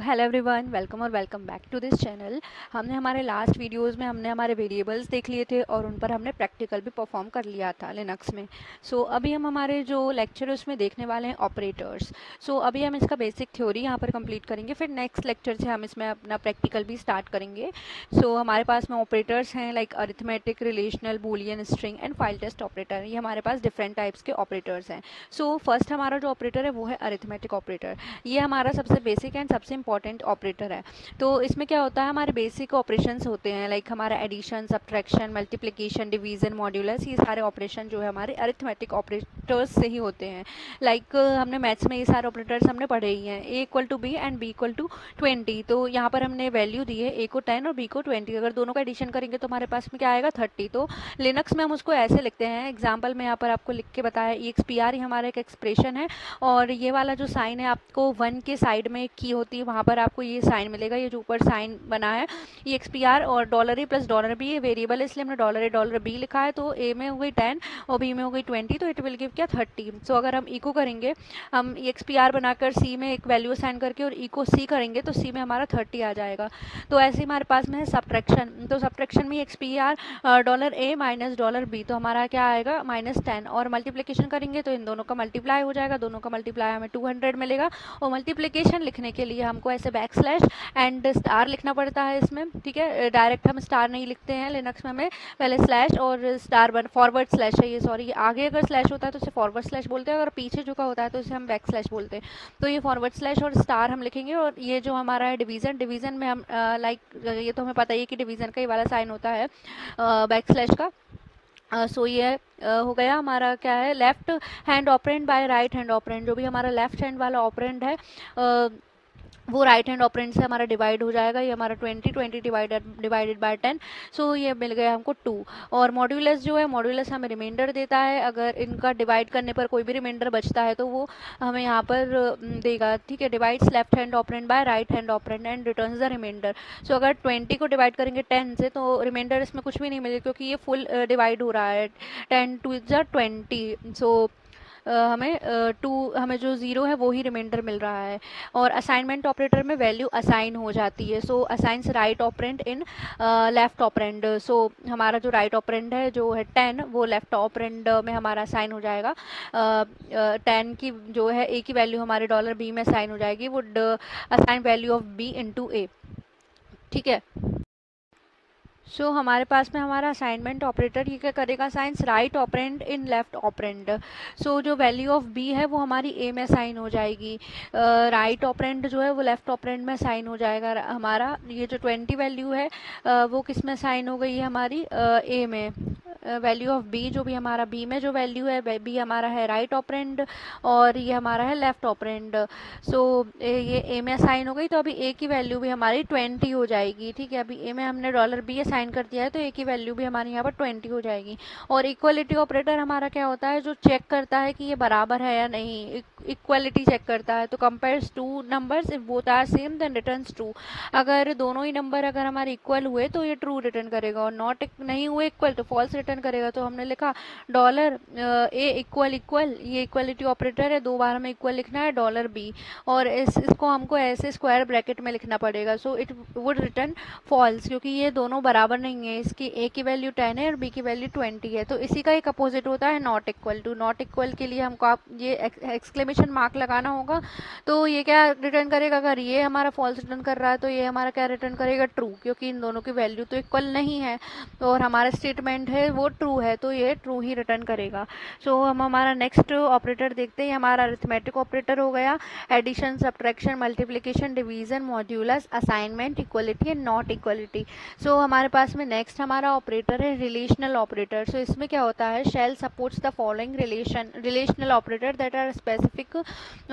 Hello everyone, welcome और welcome back to this channel. हमने हमारे लास्ट वीडियोस में हमने हमारे वेरिएबल्स देख लिए थे और उन पर हमने प्रैक्टिकल भी परफॉर्म कर लिया था लिनक्स में। अभी हम हमारे जो लेक्चर है उसमें देखने वाले हैं ऑपरेटर्स। अभी हम इसका बेसिक थ्योरी यहाँ पर कंप्लीट करेंगे, फिर नेक्स्ट लेक्चर से हम इसमें अपना प्रैक्टिकल भी स्टार्ट करेंगे। हमारे पास में ऑपरेटर्स हैं like arithmetic, relational, Boolean, string and file test operator. ये हमारे पास डिफरेंट टाइप्स के ऑपरेटर्स हैं। फर्स्ट हमारा जो ऑपरेटर है वो है अरिथमेटिक ऑपरेटर। ये हमारा सबसे बेसिक एंड सबसे इंपॉर्टेंट ऑपरेटर है। तो इसमें क्या होता है, हमारे बेसिक ऑपरेशंस होते हैं लाइक हमारा addition, subtraction, multiplication, division, modulus. ये सारे ऑपरेशन जो है हमारे अरिथमेटिक ऑपरेटर्स से ही होते हैं। हमने मैथ्स में ये सारे ऑपरेटर्स हमने पढ़े ही हैं, A equal to B and B equal to 20। तो यहाँ पर हमने वैल्यू दी है, ए को 10 और बी को 20। अगर दोनों का एडिशन करेंगे तो हमारे पास में क्या आएगा, 30। तो लिनक्स में हम उसको ऐसे लिखते हैं, एग्जाम्पल में यहाँ पर आपको लिख के बताया, EXPR ही हमारा एक एक्सप्रेशन है। और ये वाला जो साइन है आपको 1 के साइड में की होती है, वहाँ पर आपको ये साइन मिलेगा, ये जो ऊपर साइन बना है ये XPR। और $A प्लस $B ये वेरिएबल है, इसलिए हमने $A लिखा है। तो ए में हो गई 10 और बी में हो गई 20, तो इट विल गिव क्या, 30। अगर हम ई को करेंगे, हम XPR बनाकर सी में एक वैल्यू साइन करके और ई को सी करेंगे तो सी में हमारा 30 आ जाएगा। तो ऐसे हमारे पास में है सब्ट्रैक्शन। तो सब्ट्रैक्शन में XPR $A माइनस $B, तो हमारा क्या आएगा, -10। और मल्टीप्लिकेशन करेंगे तो इन दोनों का मल्टीप्लाई हो जाएगा, दोनों का मल्टीप्लाई हमें 200 मिलेगा। और मल्टीप्लिकेशन लिखने के लिए हमको ऐसे बैकस्लैश एंड स्टार लिखना पड़ता है इसमें, ठीक है। डायरेक्ट हम स्टार नहीं लिखते हैं लिनक्स में, हमें पहले स्लैश और स्टार फॉरवर्ड स्लैश है ये, सॉरी, आगे अगर स्लैश होता है तो इसे फॉरवर्ड स्लैश बोलते हैं, अगर पीछे झुका होता है तो इसे हम बैक स्लैश बोलते हैं। तो ये फॉरवर्ड स्लैश और स्टार हम लिखेंगे। और ये जो हमारा है डिवीजन में हम ये तो हमें पता ही है कि डिवीजन का ये वाला साइन होता है बैक स्लैश का। ये हो गया हमारा, क्या है, left hand operand by right hand operand. जो भी हमारा लेफ्ट हैंड वाला ऑपरेंड है वो राइट हैंड ऑपरेंड से हमारा डिवाइड हो जाएगा। ये हमारा 20 डिवाइडेड बाय 10। ये मिल गया हमको 2। और मॉड्यूलस जो है, मॉड्यूलस हमें रिमाइंडर देता है। अगर इनका डिवाइड करने पर कोई भी रिमाइंडर बचता है तो वो हमें यहाँ पर देगा, ठीक है। Divides left hand operand by right hand operand and returns the remainder. अगर 20 को डिवाइड करेंगे 10 से तो रिमाइंडर इसमें कुछ भी नहीं मिलेगा, क्योंकि ये फुल डिवाइड हो रहा है। 10 2 इज 20। हमें जो 0 है वो ही रिमाइंडर मिल रहा है। और असाइनमेंट ऑपरेटर में वैल्यू असाइन हो जाती है। Assigns right operand in left operand. हमारा जो राइट ऑपरेंड है जो है 10, वो लेफ्ट ऑपरेंड में हमारा असाइन हो जाएगा। 10 की जो है ए की वैल्यू हमारे $B में असाइन हो जाएगी, would assign value of B into A, ठीक है। हमारे पास में हमारा असाइनमेंट ऑपरेटर ये क्या करेगा, science right operand in left operand. जो वैल्यू ऑफ बी है वो हमारी ए में साइन हो जाएगी, राइट ऑपरेंड जो है वो लेफ्ट ऑपरेंड में साइन हो जाएगा। हमारा ये जो 20 वैल्यू है वो किस में साइन हो गई है, हमारी ए में। वैल्यू ऑफ बी जो भी हमारा बी में जो वैल्यू है, बी हमारा है राइट ऑपरेंड और ये हमारा है लेफ्ट ऑपरेंड। ये ए में साइन हो गई, तो अभी ए की वैल्यू भी हमारी 20 हो जाएगी, ठीक है। अभी ए में हमने $B असाइन कर दिया है, तो ए की वैल्यू भी हमारी यहाँ पर 20 हो जाएगी। और इक्वलिटी ऑपरेटर हमारा क्या होता है, जो चेक करता है कि ये बराबर है या नहीं, इक्वलिटी चेक करता है। तो compares two numbers, if both are same then returns true. अगर दोनों ही नंबर अगर हमारे इक्वल हुए तो ये ट्रू रिटर्न करेगा, और नॉट नहीं हुए इक्वल तो फॉल्स रिटर्न करेगा। तो हमने लिखा $A इक्वल इक्वल, ये इक्वलिटी ऑपरेटर है, 2 बार हमें इक्वल लिखना है $B। और इसको हमको ऐसे स्क्वायर ब्रैकेट में लिखना पड़ेगा। इट वुड रिटर्न फॉल्स, क्योंकि ये दोनों बराबर नहीं है। इसकी ए की वैल्यू 10 है और बी की वैल्यू 20 है। तो इसी का एक अपोजिट होता है not equal to. Not equal के लिए हमको आप ये एक्सक्लेमेशन मार्क लगाना होगा। तो ये क्या रिटर्न करेगा, अगर ये हमारा फॉल्स रिटर्न कर रहा है तो ये हमारा क्या रिटर्न करेगा, ट्रू, क्योंकि इन दोनों की वैल्यू तो इक्वल नहीं है और हमारा स्टेटमेंट है वो ट्रू है, तो ये ट्रू ही रिटर्न करेगा। हम हमारा नेक्स्ट ऑपरेटर देखते हैं। हमारा अरिथमेटिक ऑपरेटर हो गया, addition, subtraction, multiplication, division, modulus, assignment, equality and not equality. हमारे पास में नेक्स्ट हमारा ऑपरेटर है रिलेशनल ऑपरेटर। इसमें क्या होता है, shell supports the following relational operator that are specific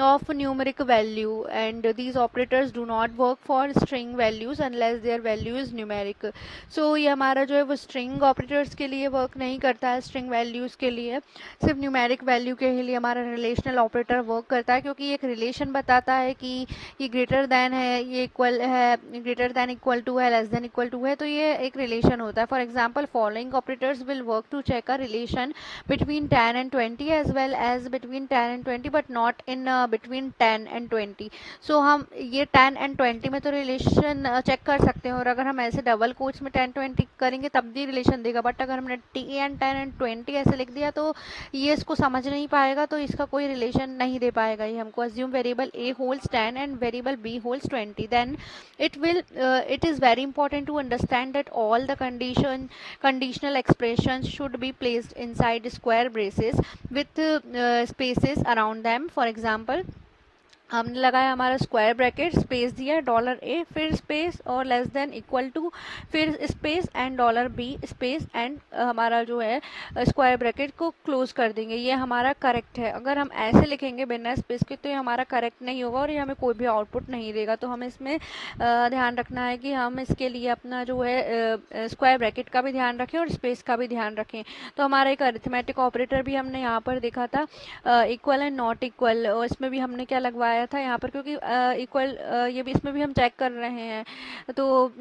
of numeric value and these operators do not work for string values unless their value is numeric. ये हमारा जो है वो स्ट्रिंग ऑपरेटर्स के लिए वर्क नहीं करता है स्ट्रिंग वैल्यूज़ के लिए, सिर्फ न्यूमेरिक वैल्यू के लिए हमारा रिलेशनल ऑपरेटर वर्क करता है, क्योंकि एक रिलेशन बताता है कि ये ग्रेटर दैन है, ये इक्वल है, ग्रेटर दैन इक्वल टू है, लेस दैन इक्वल टू है, तो ये एक रिलेशन होता है. For example following operators will work to check a relation between 10 and 20 as well as between 10 and 20 but not in between 10 and 20. सो हम ये 10 and 20 में तो रिलेशन चेक कर सकते हैं, और अगर हम ऐसे डबल कोट्स में 10 20 करेंगे तब भी रिलेशन देगा, बट अगर हमने टी एंड 10 and 20 ऐसे लिख दिया तो ये इसको समझ नहीं पाएगा, तो इसका कोई रिलेशन नहीं दे पाएगा ये हमको. Assume variable A holds 10 and variable B holds 20, then it is very important to understand that all the conditional expressions should be placed inside square braces with spaces around them. For example, हमने लगाया हमारा square bracket, space दिया dollar A, फिर space और less than equal to, फिर space and dollar B space and हमारा जो है स्क्वायर ब्रैकेट को क्लोज कर देंगे. ये हमारा करेक्ट है. अगर हम ऐसे लिखेंगे बिना स्पेस के तो ये हमारा करेक्ट नहीं होगा और ये हमें कोई भी आउटपुट नहीं देगा. तो हमें इसमें ध्यान रखना है कि हम इसके लिए अपना जो है स्क्वायर ब्रैकेट का भी ध्यान रखें और स्पेस का भी ध्यान रखें. तो हमारा एक अरिथमेटिक ऑपरेटर भी हमने यहाँ पर देखा था, इक्वल एंड नॉट इक्वल, और इसमें भी हमने क्या लगवाया था यहाँ पर, क्योंकि इक्वल ये भी इसमें भी हम चेक कर रहे हैं, तो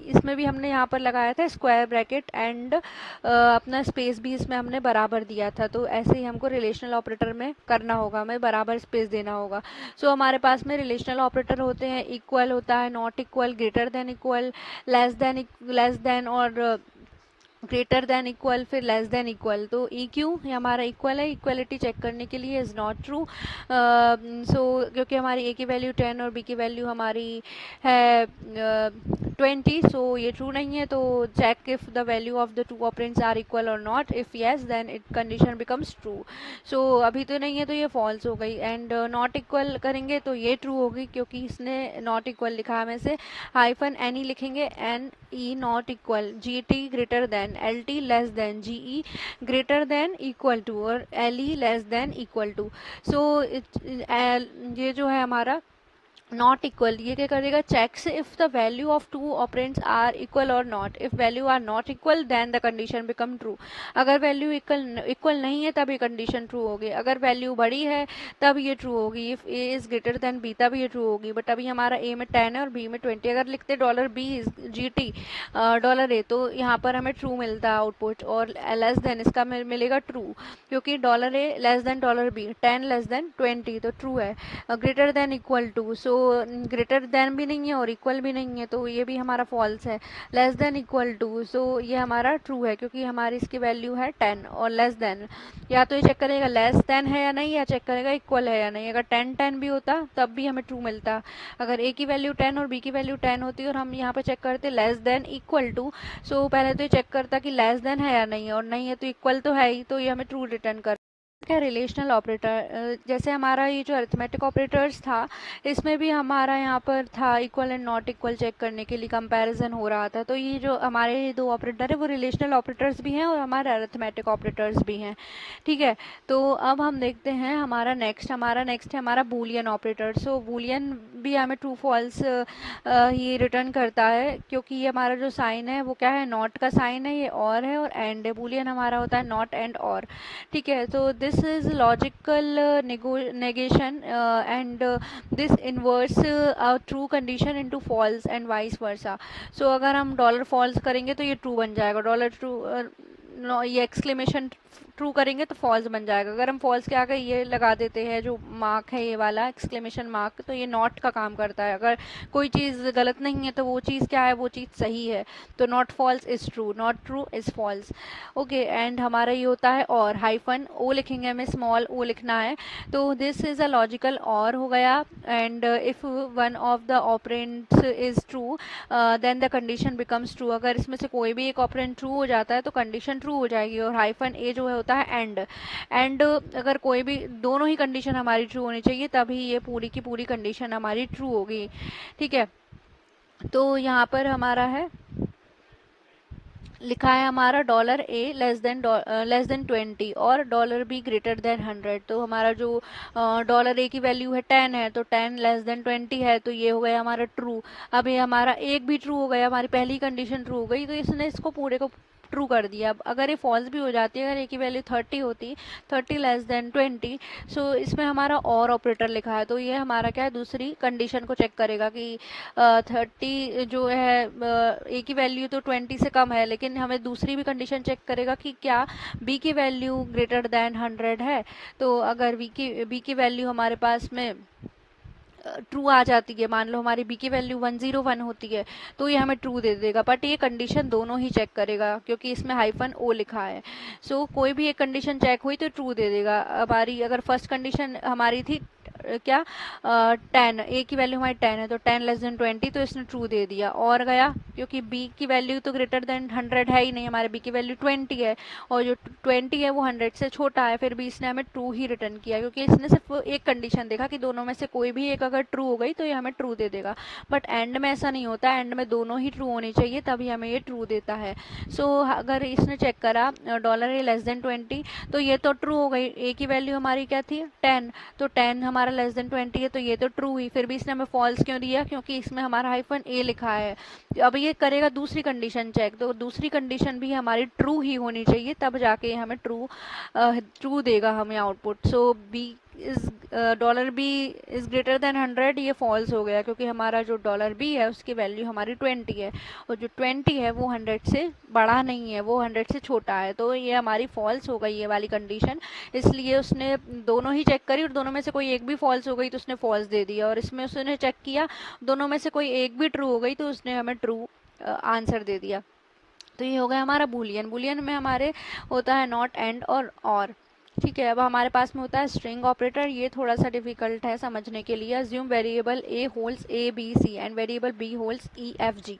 इसमें भी हमने यहाँ पर लगाया था स्क्वायर ब्रैकेट एंड अपना स्पेस भी इसमें हमने बराबर दिया था. तो ऐसे ही हमको रिलेशनल ऑपरेटर में करना होगा, हमें बराबर स्पेस देना होगा. सो हमारे पास में रिलेशनल ऑपरेटर होते हैं, इक्वल होता है, not equal, greater than equal, less than और ग्रेटर देन इक्वल, फिर लेस देन इक्वल. तो ई क्यू ये हमारा इक्वल है, इक्वलिटी चेक करने के लिए इज़ नॉट ट्रू. सो क्योंकि हमारी ए की वैल्यू 10 और बी की वैल्यू हमारी है 20, सो ये ट्रू नहीं है. तो check if the value of the two operands are equal और not, if yes then it condition becomes true. So अभी तो नहीं है तो ये फॉल्स हो गई. एंड नॉट इक्वल करेंगे तो ये ट्रू होगी, क्योंकि इसने नॉट इक्वल लिखा है. हमें से हाइफन एन ई लिखेंगे, N E not equal, G T greater than, L T less than, G E greater than equal to, और L E less than equal to. So ये जो है हमारा नॉट इक्वल, ये क्या करेगा, checks if the value of two operands are equal और not. If value are not equal then the condition become true. अगर वैल्यू इक्वल नहीं है तब ये कंडीशन ट्रू होगी. अगर वैल्यू बड़ी है तब ये ट्रू होगी. If A is greater than B तब ये ट्रू होगी. बट अभी हमारा ए में 10 है और बी में 20. अगर लिखते dollar B is G T dollar A, तो यहाँ पर हमें ट्रू मिलता है आउटपुट, और लेस देन इसका मिलेगा ट्रू, क्योंकि dollar A less than dollar B, 10 less than 20, तो ट्रू है. Greater than equal to, so greater than भी नहीं है और इक्वल भी नहीं है, तो ये भी हमारा फॉल्स है. Less than equal to, so ये हमारा ट्रू है, क्योंकि हमारी इसकी वैल्यू है 10. और लेस देन, या तो ये चेक करेगा लेस देन है या नहीं, या चेक करेगा इक्वल है या नहीं. अगर 10 10 भी होता तब भी हमें ट्रू मिलता. अगर ए की वैल्यू 10 और बी की वैल्यू 10 होती और हम यहाँ पे चेक करते लेस देन इक्वल टू, सो पहले तो ये चेक करता कि लेस देन है या नहीं, और नहीं है तो इक्वल तो है ही, तो ये हमें ट्रू रिटर्न कर. क्या रिलेशनल ऑपरेटर, जैसे हमारा ये जो अरिथमेटिक ऑपरेटर्स था, इसमें भी हमारा यहाँ पर था equal and not equal check करने के लिए कंपैरिजन हो रहा था. तो ये जो हमारे दो ऑपरेटर है वो रिलेशनल ऑपरेटर्स भी हैं और हमारे अरिथमेटिक ऑपरेटर्स भी हैं. ठीक है, तो अब हम देखते हैं हमारा नेक्स्ट है हमारा बूलियन ऑपरेटर. सो बूलियन भी हमें ट्रू फॉल्स ये रिटर्न करता है, क्योंकि ये हमारा जो साइन है वो क्या है, नॉट का साइन है, ये और है, और एंड है. बूलियन हमारा होता है नॉट एंड और. ठीक है, तो this is logical negation and this inverts a true condition into false and vice versa. So अगर हम डॉलर फॉल्स करेंगे तो ये ट्रू बन जाएगा, डॉलर ट्रू ये एक्सक्लेमेशन ट्रू करेंगे तो फॉल्स बन जाएगा. अगर हम फॉल्स के आगे ये लगा देते हैं जो मार्क है, ये वाला एक्सक्लेमेशन मार्क, तो ये नॉट का काम करता है. अगर कोई चीज़ गलत नहीं है तो वो चीज़ क्या है, वो चीज़ सही है. तो not false is true, not true is false. Okay, and हमारा ये होता है और, हाइफन ओ लिखेंगे, हमें स्मॉल ओ लिखना है. तो दिस इज़ अ लॉजिकल और हो गया. And if one of the operands is true then the condition becomes true. अगर इसमें से कोई भी एक ऑपरेंड ट्रू हो जाता है तो कंडीशन ट्रू हो जाएगी. और हाइफन ए जो है होता है एंड अगर कोई भी दोनों ही कंडीशन हमारी ट्रू होनी चाहिए तभी ये पूरी की पूरी कंडीशन हमारी ट्रू होगी. ठीक है, तो यहाँ पर हमारा है लिखा है हमारा डॉलर ए लेस देन 20 और डॉलर बी ग्रेटर देन 100. तो हमारा जो डॉलर ए की वैल्यू है 10 है, तो 10 लेस देन 20 है, तो ये हो गया हमारा ट्रू. अब ये हमारा एक भी ट्रू हो गया, हमारी पहली कंडीशन ट्रू हो गई, तो इसने इसको पूरे को ट्रू कर दिया। अब अगर ये फॉल्स भी हो जाती है, अगर ए की वैल्यू 30 होती, 30 लेस देन 20, सो इसमें हमारा और ऑपरेटर लिखा है, तो ये हमारा क्या है, दूसरी कंडीशन को चेक करेगा कि 30 जो है ए की वैल्यू तो 20 से कम है, लेकिन हमें दूसरी भी कंडीशन चेक करेगा कि क्या बी की वैल्यू ग्रेटर देन 100 है। तो अगर बी की वैल्यू हमारे पास में ट्रू आ जाती है, मान लो हमारी बी की वैल्यू 101 होती है, तो ये हमें ट्रू दे देगा। बट ये कंडीशन दोनों ही चेक करेगा क्योंकि इसमें हाइफन ओ लिखा है। सो कोई भी एक कंडीशन चेक हुई तो ट्रू दे देगा। हमारी अगर फर्स्ट कंडीशन हमारी थी क्या 10, ए की वैल्यू हमारी 10 है, तो 10 लेस देन 20, तो इसने ट्रू दे दिया। और गया क्योंकि बी की वैल्यू तो ग्रेटर देन 100 है ही नहीं, हमारे बी की वैल्यू 20 है, और जो 20 है वो 100 से छोटा है, फिर भी इसने हमें ट्रू ही रिटर्न किया क्योंकि इसने सिर्फ एक कंडीशन देखा कि दोनों में से कोई भी एक अगर ट्रू हो गई तो ये हमें ट्रू दे देगा। बट एंड में ऐसा नहीं होता, एंड में दोनों ही ट्रू होनी चाहिए तभी हमें ये ट्रू देता है। सो अगर इसने चेक करा $a लेस देन 20, तो ये तो ट्रू हो गई। ए की वैल्यू हमारी क्या थी 10, तो 10 हमारा लेस देन 20 है, तो ये तो ट्रू हुई। फिर भी इसने हमें फॉल्स क्यों दिया, क्योंकि इसमें हमारा हाइफन ए लिखा है। अब ये करेगा दूसरी कंडीशन चेक, तो दूसरी कंडीशन भी हमारी ट्रू ही होनी चाहिए, तब जाके हमें ट्रू देगा हमें output. So B is $b is greater than 100, ये फॉल्स हो गया क्योंकि हमारा जो $b है उसकी वैल्यू हमारी 20 है, और जो 20 है वो 100 से बड़ा नहीं है, वो 100 से छोटा है, तो ये हमारी फॉल्स हो गई ये वाली कंडीशन। इसलिए उसने दोनों ही चेक करी और दोनों में से कोई एक भी फॉल्स हो गई तो उसने फॉल्स दे दिया, और इसमें उसने चेक किया दोनों में से कोई एक भी ट्रू हो गई तो उसने हमें ट्रू आंसर दे दिया। तो ये हो गया हमारा बूलियन। बूलियन में हमारे होता है नॉट, एंड और ठीक है। अब हमारे पास में होता है स्ट्रिंग ऑपरेटर, ये थोड़ा सा डिफिकल्ट है समझने के लिए। Assume variable A holds A B C and variable B holds E F G.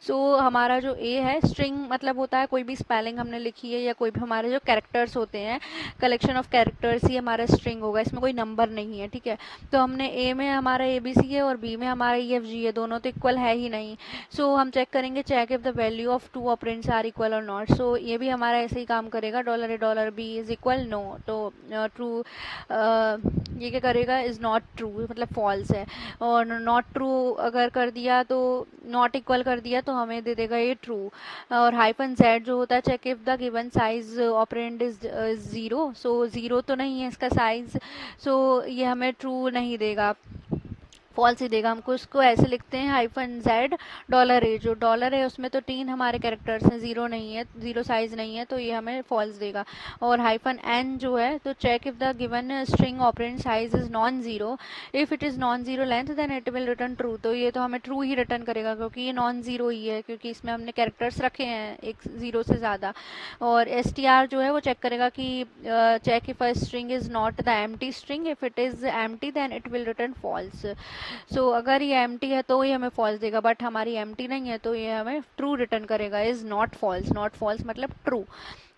So हमारा जो ए है, स्ट्रिंग मतलब होता है कोई भी स्पेलिंग हमने लिखी है या कोई भी हमारे जो कैरेक्टर्स होते हैं, कलेक्शन ऑफ कैरेक्टर्स ही हमारा स्ट्रिंग होगा, इसमें कोई नंबर नहीं है, ठीक है। तो हमने ए में हमारा ए बी सी है और बी में हमारा ई एफ जी है, दोनों तो इक्वल है ही नहीं। सो हम चेक करेंगे check if the value of two operands are equal और नॉट। सो ये भी हमारा ऐसे ही काम करेगा, $a $b is equal no, तो ट्रू ये क्या करेगा, इज नॉट ट्रू मतलब फॉल्स है। और नॉट ट्रू अगर कर दिया तो नॉट इक्वल कर दिया तो हमें दे देगा ये ट्रू। और हाइफन जेड जो होता है check if the given size operand is 0। So 0 तो नहीं है इसका साइज, सो ये हमें ट्रू नहीं देगा, फॉल्स ही देगा। हमको इसको ऐसे लिखते हैं हाइफन जेड $a, जो डॉलर है उसमें तो 3 हमारे कैरेक्टर्स हैं, 0 नहीं है, 0 साइज नहीं है, तो ये हमें फॉल्स देगा। और हाइफन एन जो है तो check if the given string operand size is non zero, if it is non zero length then it will return true. तो ये तो हमें ट्रू ही रिटर्न करेगा क्योंकि ये नॉन जीरो ही है, क्योंकि इसमें हमने कैरेक्टर्स रखे हैं एक 0 से ज़्यादा। और एस टी आर जो है वो चेक करेगा कि check if a string is not the empty string, if it is empty then it will return false. So अगर ये एम्प्टी है तो ये हमें फॉल्स देगा, बट हमारी एम्प्टी नहीं है तो ये हमें ट्रू रिटर्न करेगा, is not false. Not false मतलब ट्रू,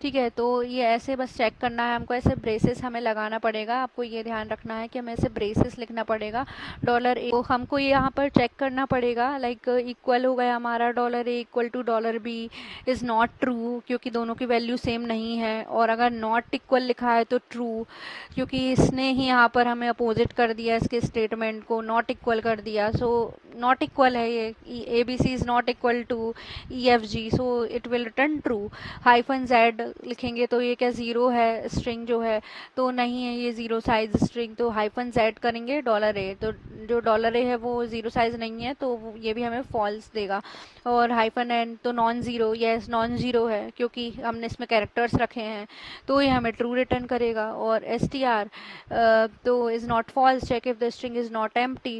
ठीक है। तो ये ऐसे बस चेक करना है हमको, ऐसे ब्रेसेस हमें लगाना पड़ेगा। आपको ये ध्यान रखना है कि हमें ऐसे ब्रेसेस लिखना पड़ेगा। $a तो हमको यहाँ पर चेक करना पड़ेगा, लाइक इक्वल हो गया हमारा $a equal to $b is not true क्योंकि दोनों की वैल्यू सेम नहीं है। और अगर नॉट इक्वल लिखा है तो ट्रू, क्योंकि इसने ही यहाँ पर हमें अपोजिट कर दिया, इसके स्टेटमेंट को नॉट इक्वल कर दिया। सो नॉट इक्वल है ये, A B C is not equal to E F G, so it will return true. Hyphen Z लिखेंगे तो ये क्या 0 है स्ट्रिंग जो है, तो नहीं है ये 0 साइज स्ट्रिंग, तो हाइफन जेड करेंगे $a, तो जो $a है वो 0 साइज नहीं है तो ये भी हमें फॉल्स देगा। और हाइफन एन तो non zero, yes non zero है क्योंकि हमने इसमें कैरेक्टर्स रखे हैं, तो ये हमें ट्रू रिटर्न करेगा। और एस टी आर तो is not false, check if the string is not empty.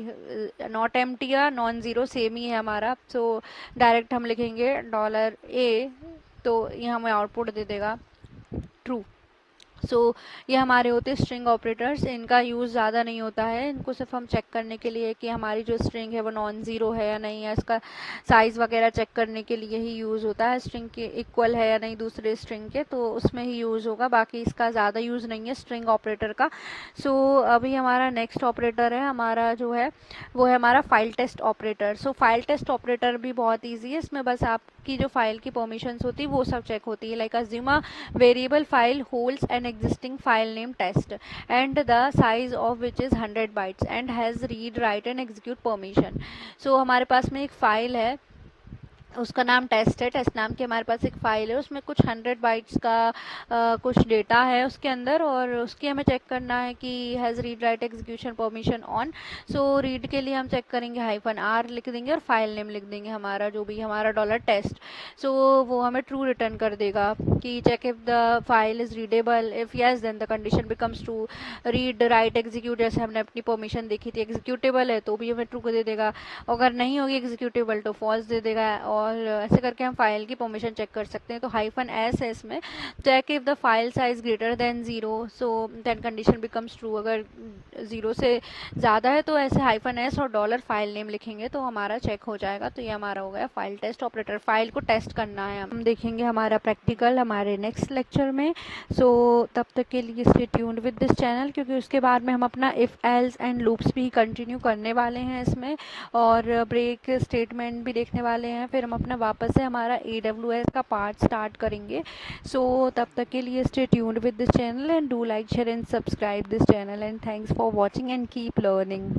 Not empty या नॉन ज़ीरो सेम ही है हमारा, सो डायरेक्ट हम लिखेंगे $a, तो ये हमें आउटपुट दे देगा ट्रू। सो ये हमारे होते हैं स्ट्रिंग ऑपरेटर्स, इनका यूज़ ज़्यादा नहीं होता है, इनको सिर्फ हम चेक करने के लिए कि हमारी जो स्ट्रिंग है वो नॉन ज़ीरो है या नहीं है, इसका साइज़ वगैरह चेक करने के लिए ही यूज़ होता है। स्ट्रिंग के इक्वल है या नहीं दूसरे स्ट्रिंग के, तो उसमें ही यूज़ होगा, बाकी इसका ज़्यादा यूज़ नहीं है स्ट्रिंग ऑपरेटर का। सो अभी हमारा नेक्स्ट ऑपरेटर है हमारा जो है वो है हमारा फाइल टेस्ट ऑपरेटर। सो फाइल टेस्ट ऑपरेटर भी बहुत ईजी है, इसमें बस आपकी जो फाइल की परमिशंस होती है वो सब चेक होती है। Like assume a variable file holds N existing file name test and the size of which is 100 bytes and has read write and execute permission। so हमारे पास में एक फाइल है उसका नाम टेस्ट है। टेस्ट नाम की हमारे पास एक फ़ाइल है, उसमें कुछ 100 बाइट्स का कुछ डेटा है उसके अंदर, और उसकी हमें चेक करना है कि has read write execution permission on. So read के लिए हम चेक करेंगे -r लिख देंगे और फाइल नेम लिख देंगे हमारा, जो भी हमारा $टेस्ट। सो वो हमें ट्रू रिटर्न कर देगा कि check if the file is readable, if yes then the condition becomes true. Read write execute जैसे हमने अपनी परमिशन देखी थी, एग्जीक्यूटेबल है तो भी हमें ट्रू दे देगा, अगर नहीं होगी एग्जीक्यूटेबल तो फॉल्स दे देगा। और ऐसे करके हम फाइल की परमिशन चेक कर सकते हैं। तो -s है इसमें। Check if the file size greater than 0, so then condition becomes true. अगर 0 से ज़्यादा है तो ऐसे -s और $फाइल नेम लिखेंगे तो हमारा चेक हो जाएगा। तो ये हमारा हो गया फाइल टेस्ट ऑपरेटर। फाइल को टेस्ट करना है, हम देखेंगे हमारा प्रैक्टिकल हमारे नेक्स्ट लेक्चर में। सो तब तक के लिए stay tuned with this channel, क्योंकि उसके बाद में हम अपना इफ़ एल्स एंड लूप्स भी कंटिन्यू करने वाले हैं इसमें, और ब्रेक स्टेटमेंट भी देखने वाले हैं। फिर हम अपना वापस से हमारा AWS का पार्ट स्टार्ट करेंगे। सो तब तक के लिए stay tuned with this channel and do like share and subscribe this channel, and thanks for watching and keep learning.